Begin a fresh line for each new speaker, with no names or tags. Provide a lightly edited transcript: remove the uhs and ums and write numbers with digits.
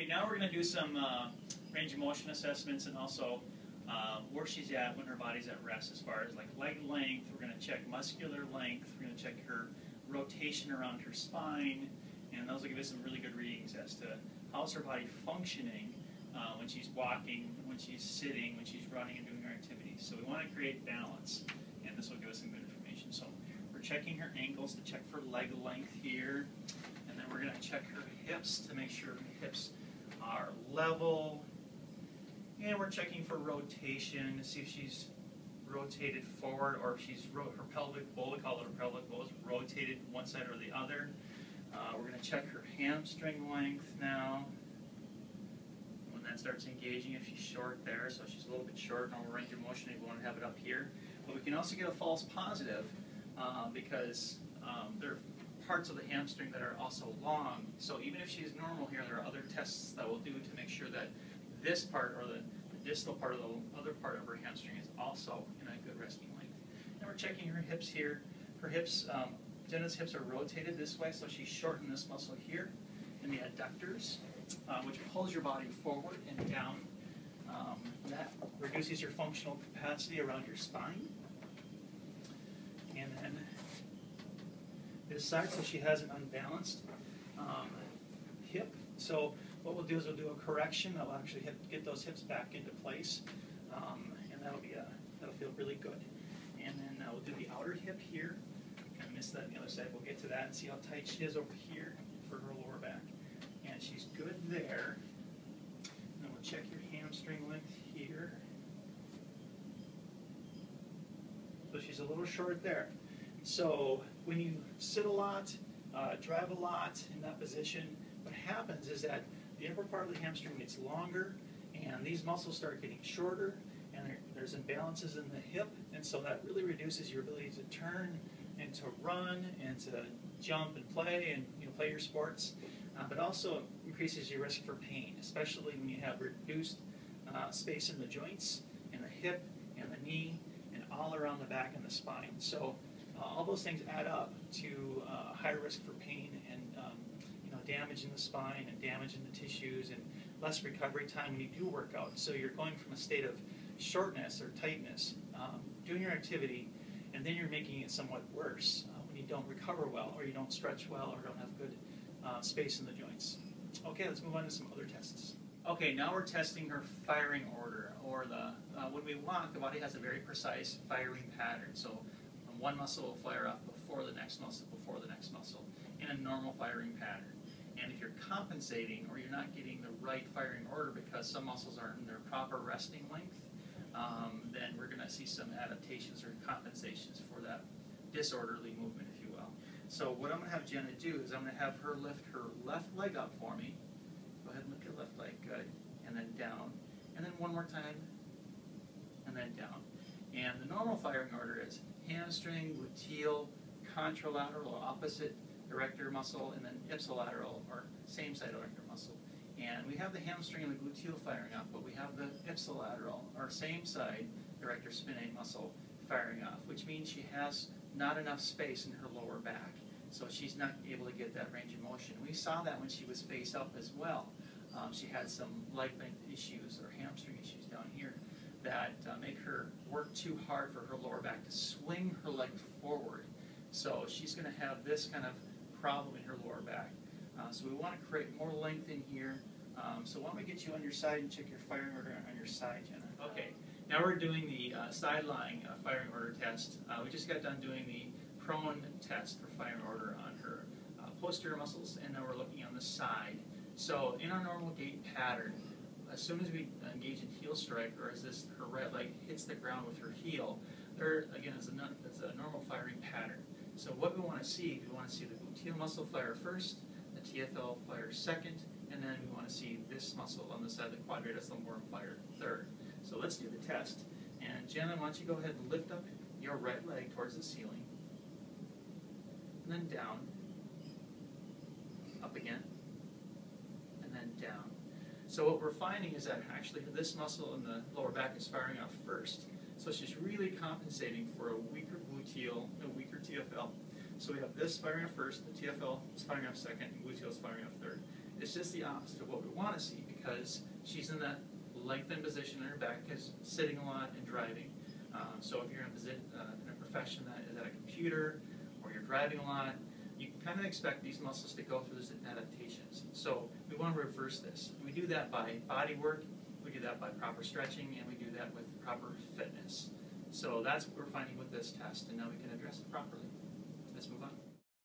Okay, now we're going to do some range of motion assessments and also where she's at when her body's at rest as far as like leg length. We're going to check muscular length. We're going to check her rotation around her spine, and those will give us some really good readings as to how's her body functioning when she's walking, when she's sitting, when she's running and doing her activities. So we want to create balance, and this will give us some good information. So we're checking her ankles to check for leg length here, and then we're going to check her hips to make sure her hips are level. And we're checking for rotation to see if she's rotated forward or if she's her pelvic bowl, we call it a pelvic bowl, is rotated one side or the other. We're going to check her hamstring length now. When that starts engaging, if she's short there, so she's a little bit short, normal range of motion, we want to have it up here. But we can also get a false positive because there are parts of the hamstring that are also long. So even if she's normal here, there are other tests that we'll do to make sure that this part, or the distal part of the other part of her hamstring, is also in a good resting length. And we're checking her hips here. Her hips, Jenna's hips are rotated this way, so she's shortened this muscle here in the adductors, which pulls your body forward and down. That reduces your functional capacity around your spine. And then this side, so she has an unbalanced hip. So what we'll do is we'll do a correction that will actually get those hips back into place, and that'll feel really good. And then we'll do the outer hip here. Kind of missed that on the other side. We'll get to that and see how tight she is over here for her lower back. And she's good there. And then we'll check your hamstring length here. So she's a little short there. So when you sit a lot, drive a lot in that position, what happens is that the upper part of the hamstring gets longer, and these muscles start getting shorter, and there's imbalances in the hip, and so that really reduces your ability to turn and to run and to jump and play and play your sports, but also increases your risk for pain, especially when you have reduced space in the joints, in the hip, and the knee, and all around the back and the spine. So all those things add up to higher risk for pain and damage in the spine and damage in the tissues and less recovery time when you do work out. So you're going from a state of shortness or tightness, doing your activity, and then you're making it somewhat worse when you don't recover well, or you don't stretch well, or don't have good space in the joints. Okay, let's move on to some other tests. Okay, now we're testing her firing order, or when we walk, the body has a very precise firing pattern. So one muscle will fire up before the next muscle, before the next muscle, in a normal firing pattern. And if you're compensating or you're not getting the right firing order because some muscles aren't in their proper resting length, then we're going to see some adaptations or compensations for that disorderly movement, if you will. So what I'm going to have Jenna do is I'm going to have her lift her left leg up for me. Go ahead and lift your left leg, good. And then down. And then one more time. And then down. And the normal firing order is hamstring, gluteal, contralateral, opposite erector muscle, and then ipsilateral, or same side erector muscle. And we have the hamstring and the gluteal firing up, but we have the ipsilateral, or same side erector spinae muscle firing off, which means she has not enough space in her lower back. So she's not able to get that range of motion. We saw that when she was face up as well. She had some leg length issues or hamstring issues down here that make her work too hard for her lower back to swing her leg forward. So she's going to have this kind of problem in her lower back. So we want to create more length in here. So why don't we get you on your side and check your firing order on your side, Jenna. Okay, now we're doing the side lying firing order test. We just got done doing the prone test for firing order on her posterior muscles, and now we're looking on the side. So in our normal gait pattern, as soon as we engage in heel strike, or as her right leg hits the ground with her heel, there again is a normal firing pattern. So what we want to see the gluteal muscle fire first, the TFL fire second, and then we want to see this muscle on the side of the quadratus lumborum fire third. So let's do the test. And Jenna, why don't you go ahead and lift up your right leg towards the ceiling, and then down, up again, and then down. So what we're finding is that actually this muscle in the lower back is firing off first. So she's really compensating for a weaker gluteal, a weaker TFL. So we have this firing off first, the TFL is firing off second, and gluteal is firing off third. it's just the opposite of what we want to see, because she's in that lengthened position on her back, because sitting a lot and driving. So if you're in a profession that is at a computer, or you're driving a lot, you kind of expect these muscles to go through those adaptations. So we want to reverse this. We do that by body work, we do that by proper stretching, and we do that with proper fitness. So that's what we're finding with this test, and now we can address it properly. Let's move on.